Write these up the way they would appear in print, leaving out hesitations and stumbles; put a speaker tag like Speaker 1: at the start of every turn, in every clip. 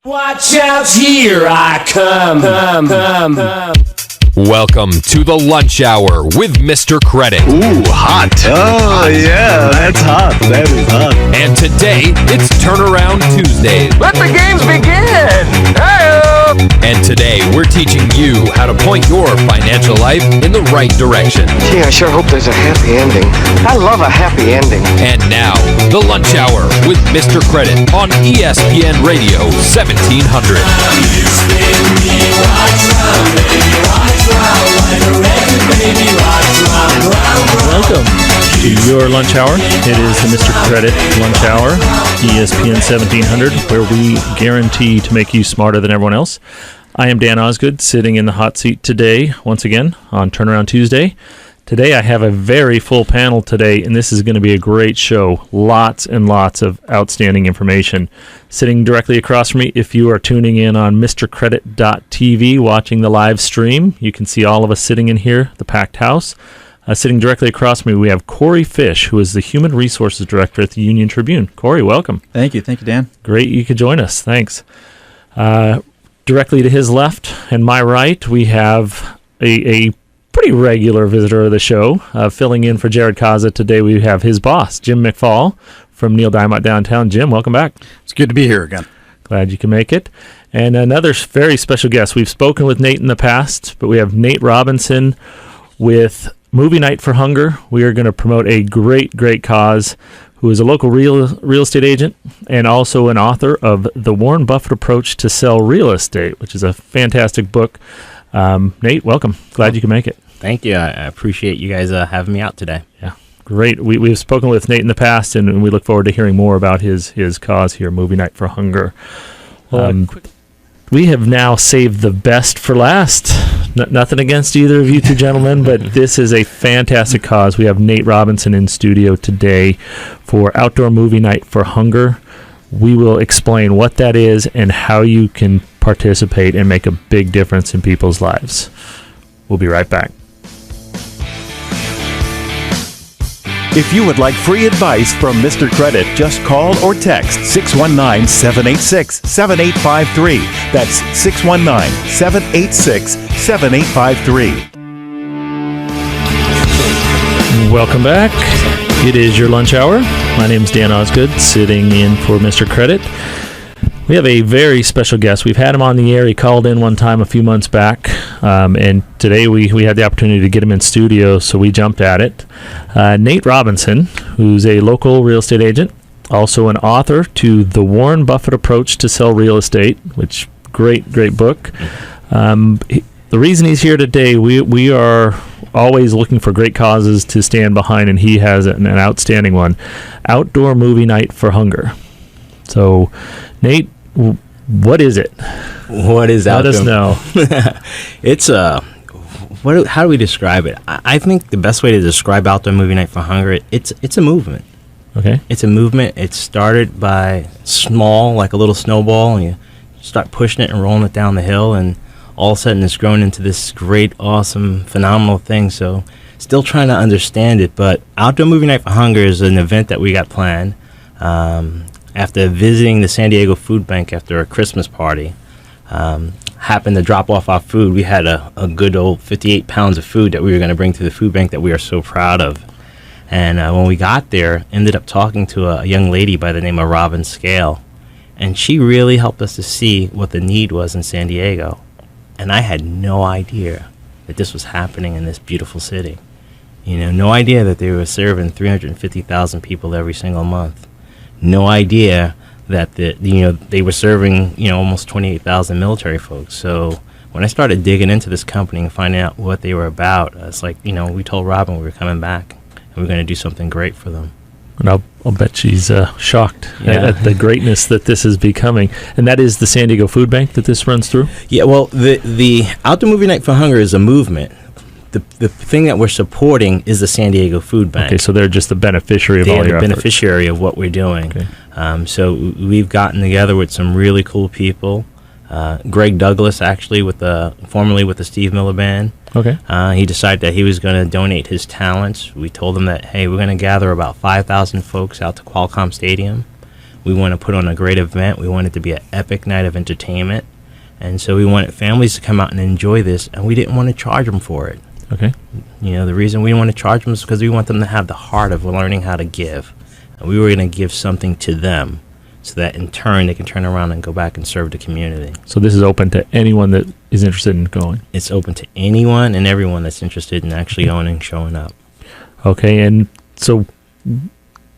Speaker 1: Watch out, here I come.
Speaker 2: Welcome to the Lunch Hour with Mr. Credit.
Speaker 3: Ooh, hot. Oh, yeah, that's hot. That is hot.
Speaker 2: And today, it's Turnaround Tuesdays.
Speaker 1: Let the games begin. Hey-o.
Speaker 2: And today, we're teaching you how to point your financial life in the right direction.
Speaker 4: Gee, I sure hope there's a happy ending. I love a happy ending.
Speaker 2: And now, the Lunch Hour with Mr. Credit on ESPN Radio 1700.
Speaker 5: Welcome to your lunch hour. It is the Mr. Credit lunch hour, ESPN 1700, where we guarantee to make you smarter than everyone else. I am Dan Osgood, sitting in the hot seat today, once again, on Turnaround Tuesday. Today I have a very full panel today, and this is going to be a great show. Lots and lots of outstanding information. Sitting directly across from me, if you are tuning in on MrCredit.tv, watching the live stream, you can see all of us sitting in here, the packed house. Sitting directly across from me, we have Corey Fish, who is the Human Resources Director at the Union Tribune. Corey, welcome.
Speaker 6: Thank you, Dan.
Speaker 5: Great you could join us. Thanks. Directly to his left and my right, we have a pretty regular visitor of the show. Filling in for Jared Kaza today, we have his boss, Jim McFall from Neil Diamond Downtown. Jim, welcome back.
Speaker 6: It's good to be here again.
Speaker 5: Glad you can make it. And another very special guest. We've spoken with Nate in the past, but we have Nate Robinson with Movie Night for Hunger. We are going to promote a great cause, who is a local real estate agent and also an author of The Warren Buffett Approach to Sell Real Estate, which is a fantastic book. Nate, welcome. Glad you can make it.
Speaker 7: Thank you. I appreciate you guys having me out today.
Speaker 5: Yeah, great. We've spoken with Nate in the past, and we look forward to hearing more about his cause here, Movie Night for Hunger. We have now saved the best for last. Nothing against either of you two gentlemen, but this is a fantastic cause. We have Nate Robinson in studio today for Outdoor Movie Night for Hunger. We will explain what that is and how you can participate and make a big difference in people's lives. We'll be right back.
Speaker 3: If you would like free advice from Mr. Credit, just call or text 619-786-7853. That's 619-786-7853.
Speaker 5: Welcome back. It is your lunch hour. My name is Dan Osgood, sitting in for Mr. Credit. We have a very special guest. We've had him on the air. He called in one time a few months back, and today we had the opportunity to get him in studio, so we jumped at it. Nate Robinson, who's a local real estate agent, also an author to The Warren Buffett Approach to Sell Real Estate, which great book. The reason he's here today, we are always looking for great causes to stand behind, and he has an outstanding one, Outdoor Movie Night for Hunger. So, Nate, what is it?
Speaker 7: What is
Speaker 5: Let
Speaker 7: Outdoor?
Speaker 5: us know.
Speaker 7: It's how do we describe it? I think the best way to describe Outdoor Movie Night for Hunger, it's a movement.
Speaker 5: Okay.
Speaker 7: It's a movement. It started by small, like a little snowball, and you start pushing it and rolling it down the hill, and all of a sudden it's grown into this great, awesome, phenomenal thing. So, still trying to understand it, but Outdoor Movie Night for Hunger is an event that we got planned. After visiting the San Diego Food Bank after a Christmas party, happened to drop off our food. We had a good old 58 pounds of food that we were going to bring to the food bank that we are so proud of. And when we got there, ended up talking to a young lady by the name of Robin Scale. And she really helped us to see what the need was in San Diego. And I had no idea that this was happening in this beautiful city. No idea that they were serving 350,000 people every single month. No idea that they were serving almost 28,000 military folks. So when I started digging into this company and finding out what they were about, it's like we told Robin we were coming back and we were going to do something great for them.
Speaker 5: And I'll bet she's shocked at the greatness that this is becoming. And that is the San Diego Food Bank that this runs through?
Speaker 7: Yeah, well, the Outdoor Movie Night for Hunger is a movement. The thing that we're supporting is the San Diego Food Bank.
Speaker 5: Okay, so they're just the beneficiary of all your
Speaker 7: They're the
Speaker 5: efforts.
Speaker 7: beneficiary of what we're doing.
Speaker 5: Okay.
Speaker 7: So we've gotten together with some really cool people. Greg Douglas, actually, formerly with the Steve Miller Band.
Speaker 5: Okay.
Speaker 7: He decided that he was going to donate his talents. We told him that, hey, we're going to gather about 5,000 folks out to Qualcomm Stadium. We want to put on a great event. We want it to be an epic night of entertainment. And so we wanted families to come out and enjoy this, and we didn't want to charge them for it.
Speaker 5: Okay.
Speaker 7: You know, the reason we didn't want to charge them is because we want them to have the heart of learning how to give. And we were going to give something to them so that in turn they can turn around and go back and serve the community.
Speaker 5: So this is open to anyone that is interested in going.
Speaker 7: It's open to anyone and everyone that's interested in actually owning, showing up.
Speaker 5: Okay, and so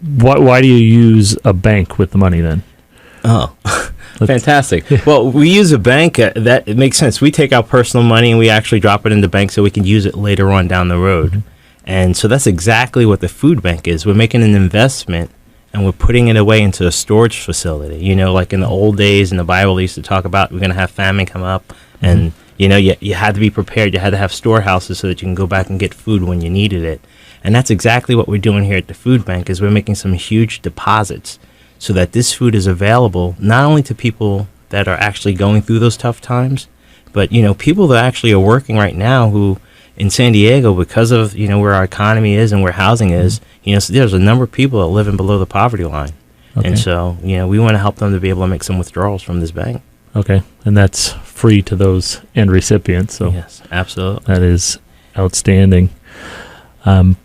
Speaker 5: why do you use a bank with the money then?
Speaker 7: Oh, fantastic. Well, we use a bank. That it makes sense. We take our personal money and we actually drop it in the bank so we can use it later on down the road. Mm-hmm. And so that's exactly what the food bank is. We're making an investment and we're putting it away into a storage facility. You know, like in the old days in the Bible, they used to talk about we're going to have famine come up. Mm-hmm. And, you know, you had to be prepared. You had to have storehouses so that you can go back and get food when you needed it. And that's exactly what we're doing here at the food bank is we're making some huge deposits so that this food is available not only to people that are actually going through those tough times, but, you know, people that actually are working right now who in San Diego, because of, you know, where our economy is and where housing is, you know, so there's a number of people that live below the poverty line. Okay. And so, you know, we want to help them to be able to make some withdrawals from this bank.
Speaker 5: Okay. And that's free to those end recipients. So
Speaker 7: yes, absolutely.
Speaker 5: That is outstanding. How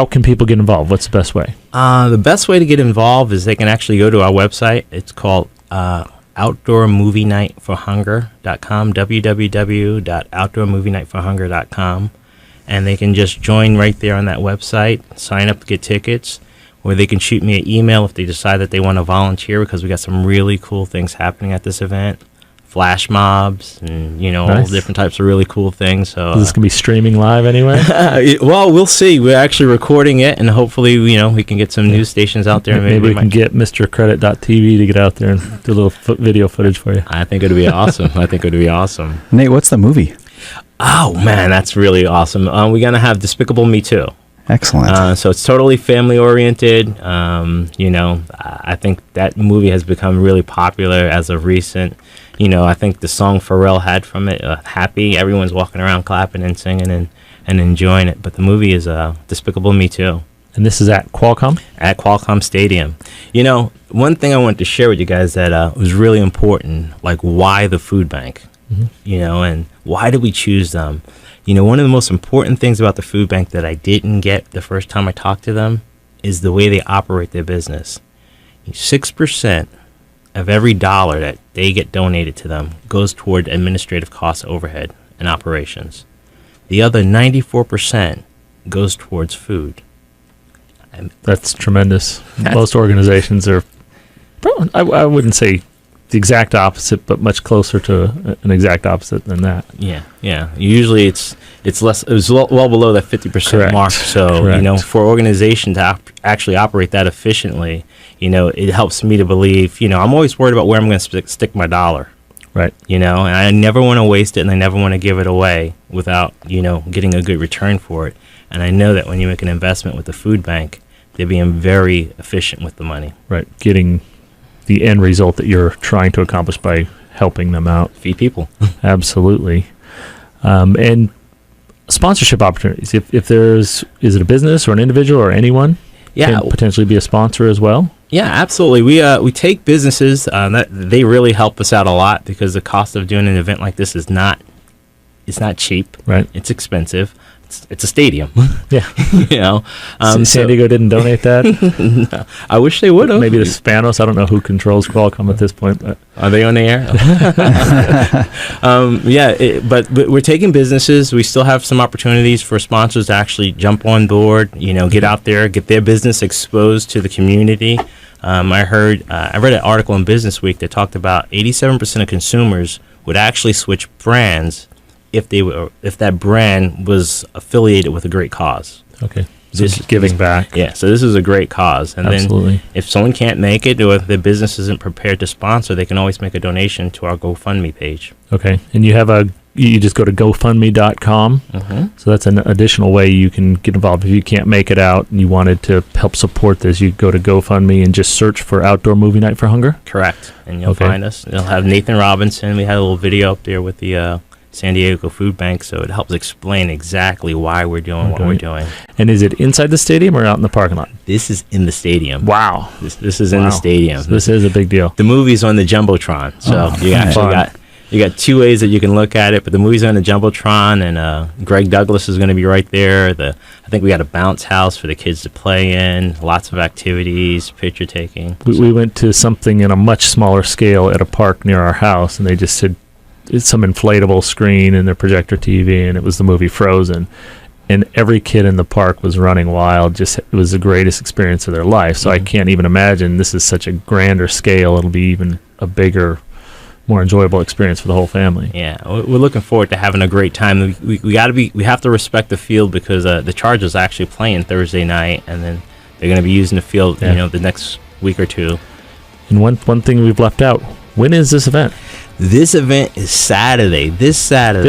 Speaker 5: can people get involved? What's the best way?
Speaker 7: The best way to get involved is they can actually go to our website. It's called outdoormovienightforhunger.com, www.outdoormovienightforhunger.com. And they can just join right there on that website, sign up to get tickets, or they can shoot me an email if they decide that they want to volunteer because we got some really cool things happening at this event. Flash mobs and, you know,
Speaker 5: nice.
Speaker 7: All different types of really cool things. So
Speaker 5: is this going to be streaming live anyway?
Speaker 7: Well, we'll see. We're actually recording it, and hopefully, you know, we can get some news stations out there.
Speaker 5: Maybe we can get MrCredit.tv to get out there and do a little video footage for you.
Speaker 7: I think it would be awesome.
Speaker 6: Nate, what's the movie?
Speaker 7: Oh, man, that's really awesome. We're going to have Despicable Me 2.
Speaker 6: Excellent.
Speaker 7: So it's totally family-oriented. You know, I think that movie has become really popular as of recent. You know, I think the song Pharrell had from it, Happy, everyone's walking around clapping and singing and enjoying it. But the movie is Despicable Me 2.
Speaker 5: And this is at Qualcomm?
Speaker 7: At Qualcomm Stadium. You know, one thing I wanted to share with you guys that was really important, like why the food bank, you know, and why did we choose them? You know, one of the most important things about the food bank that I didn't get the first time I talked to them is the way they operate their business. 6% of every dollar that they get donated to them goes toward administrative costs, overhead, and operations. The other 94% goes towards food.
Speaker 5: That's tremendous. Most organizations are, I wouldn't say the exact opposite, but much closer to an exact opposite than that.
Speaker 7: Yeah. Usually it's less. It was well below that 50% mark. So
Speaker 5: Correct.
Speaker 7: You know, for an organization to actually operate that efficiently, you know, it helps me to believe. You know, I'm always worried about where I'm going to stick my dollar.
Speaker 5: Right.
Speaker 7: You know, and I never want to waste it, and I never want to give it away without, you know, getting a good return for it. And I know that when you make an investment with the food bank, they're being very efficient with the money.
Speaker 5: Right. Getting the end result that you're trying to accomplish by helping them out.
Speaker 7: Feed people.
Speaker 5: Absolutely. And sponsorship opportunities. If there's, is it a business or an individual or anyone can potentially be a sponsor as well?
Speaker 7: Yeah, absolutely. We take businesses that they really help us out a lot because the cost of doing an event like this is not cheap.
Speaker 5: Right.
Speaker 7: It's expensive. It's a stadium.
Speaker 5: Yeah.
Speaker 7: You know,
Speaker 5: San Diego didn't donate that.
Speaker 7: No, I wish they would have.
Speaker 5: Maybe the Spanos. I don't know who controls Qualcomm at this point. But.
Speaker 7: Are they on the air? But we're taking businesses. We still have some opportunities for sponsors to actually jump on board. You know, get out there, get their business exposed to the community. I read an article in Business Week that talked about 87% of consumers would actually switch brands if that brand was affiliated with a great cause.
Speaker 5: Okay. So just giving back.
Speaker 7: Yeah, so this is a great cause. And
Speaker 5: Absolutely.
Speaker 7: Then if someone can't make it or if the business isn't prepared to sponsor, they can always make a donation to our GoFundMe page.
Speaker 5: Okay. And you just go to GoFundMe.com.
Speaker 7: Mm-hmm.
Speaker 5: So that's an additional way you can get involved. If you can't make it out and you wanted to help support this, you go to GoFundMe and just search for Outdoor Movie Night for Hunger.
Speaker 7: Correct. And you'll find us. You'll have Nathan Robinson. We had a little video up there with the San Diego Food Bank, so it helps explain exactly why we're doing what we're doing.
Speaker 5: And is it inside the stadium or out in the parking lot?
Speaker 7: This is in the stadium.
Speaker 5: Wow.
Speaker 7: This is in the stadium.
Speaker 5: So this is a big deal.
Speaker 7: The movie's on the Jumbotron, so you got two ways that you can look at it, but the movie's on the Jumbotron, and Greg Douglas is going to be right there. I think we got a bounce house for the kids to play in, lots of activities, picture taking.
Speaker 5: We went to something in a much smaller scale at a park near our house, and they just said it's some inflatable screen and their projector TV, and it was the movie Frozen. And every kid in the park was running wild. It was the greatest experience of their life. So I can't even imagine this is such a grander scale. It'll be even a bigger, more enjoyable experience for the whole family.
Speaker 7: Yeah, we're looking forward to having a great time. We have to respect the field because the Chargers are actually playing Thursday night, and then they're going to be using the field, the next week or two.
Speaker 5: And one thing we've left out: when is this event?
Speaker 7: This event is Saturday. This Saturday,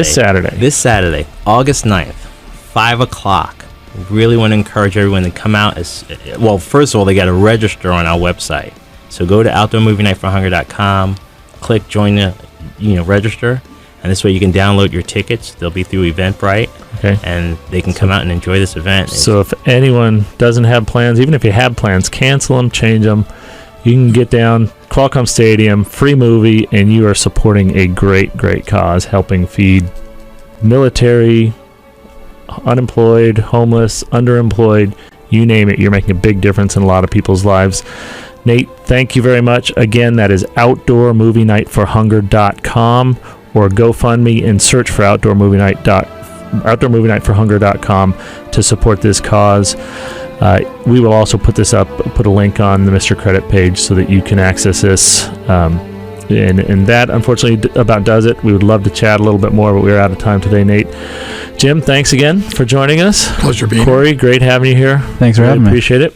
Speaker 7: August 9th, 5 o'clock. We really want to encourage everyone to come out. Well, first of all, they got to register on our website. So go to outdoormovienightforhunger.com. Click join the register, and this way you can download your tickets. They'll be through Eventbrite, and they can come out and enjoy this event.
Speaker 5: So if anyone doesn't have plans, even if you have plans, cancel them, change them. You can get down Qualcomm Stadium, free movie, and you are supporting a great cause, helping feed military, unemployed, homeless, underemployed, you name it. You're making a big difference in a lot of people's lives. Nate, thank you very much. Again, that is outdoormovienightforhunger.com, or GoFundMe and search for outdoormovienightforhunger.com to support this cause. We will also put a link on the Mr. Credit page so that you can access this. And that, unfortunately, about does it. We would love to chat a little bit more, but we're out of time today, Nate. Jim, thanks again for joining us.
Speaker 8: Pleasure being
Speaker 5: here. Corey, great having you here.
Speaker 6: Thanks for having me.
Speaker 5: Appreciate it.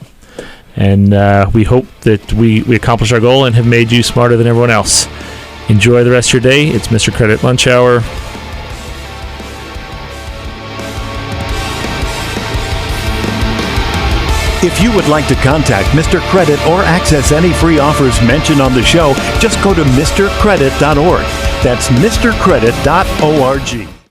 Speaker 5: And we hope that we accomplished our goal and have made you smarter than everyone else. Enjoy the rest of your day. It's Mr. Credit Lunch Hour.
Speaker 3: If you would like to contact Mr. Credit or access any free offers mentioned on the show, just go to mrcredit.org. That's mrcredit.org.